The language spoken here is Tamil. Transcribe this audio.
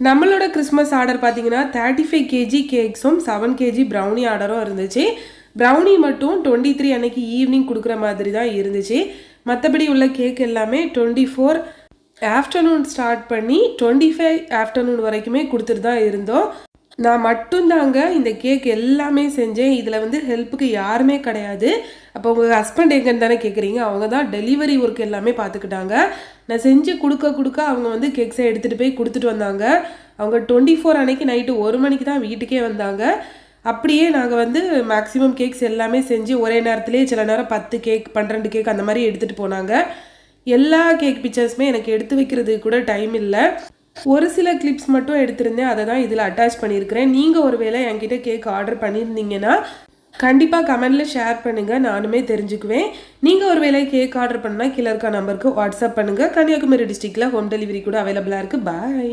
நம்மளோட கிறிஸ்மஸ் ஆர்டர் பார்த்தீங்கன்னா 35 கேஜி கேக்ஸும் 7 கேஜி ப்ரௌனி ஆர்டரும் இருந்துச்சு. ப்ரௌனி மட்டும் 23 அன்னைக்கு ஈவினிங் கொடுக்குற மாதிரி தான் இருந்துச்சு. மற்றபடி உள்ள கேக் எல்லாமே 24 ஆஃப்டர்நூன் ஸ்டார்ட் பண்ணி 25 ஆஃப்டர்நூன் வரைக்குமே கொடுத்துட்டு தான் இருந்தோம். நான் மட்டும்தாங்க இந்த கேக் எல்லாமே செஞ்சேன். இதில் வந்து ஹெல்ப்புக்கு யாருமே கிடையாது. அப்போ உங்கள் ஹஸ்பண்ட் எங்கன்னு தானே கேட்குறீங்க. அவங்க தான் டெலிவரி ஒர்க் எல்லாமே பார்த்துக்கிட்டாங்க. நான் செஞ்சு கொடுக்க அவங்க வந்து கேக்ஸை எடுத்துகிட்டு போய் கொடுத்துட்டு வந்தாங்க. அவங்க 24 அன்னைக்கு நைட்டு 1 மணிக்கு தான் வீட்டுக்கே வந்தாங்க. அப்படியே நாங்கள் வந்து மேக்ஸிமம் கேக்ஸ் எல்லாமே செஞ்சு ஒரே நேரத்துலேயே சில நேரம் 10 கேக் 12 கேக் அந்த மாதிரி எடுத்துகிட்டு போனாங்க. எல்லா கேக் பிக்சர்ஸுமே எனக்கு எடுத்து வைக்கிறதுக்கு கூட டைம் இல்லை. ஒரு சில கிளிப்ஸ் மட்டும் எடுத்திருந்தேன். அதை தான் இதில் அட்டாச் பண்ணியிருக்கிறேன். நீங்கள் ஒரு வேளை என்கிட்ட கேக் ஆர்டர் பண்ணியிருந்தீங்கன்னா கண்டிப்பாக கமெண்டில் ஷேர் பண்ணுங்கள், நானுமே தெரிஞ்சுக்குவேன். நீங்கள் ஒரு வேளை கேக் ஆர்டர் பண்ணால் கீழே இருக்க நம்பருக்கு வாட்ஸ்அப் பண்ணுங்கள். கன்னியாகுமரி டிஸ்ட்ரிக்டில் ஹோம் டெலிவரி கூட அவைலபிளாக இருக்குது. பாய்.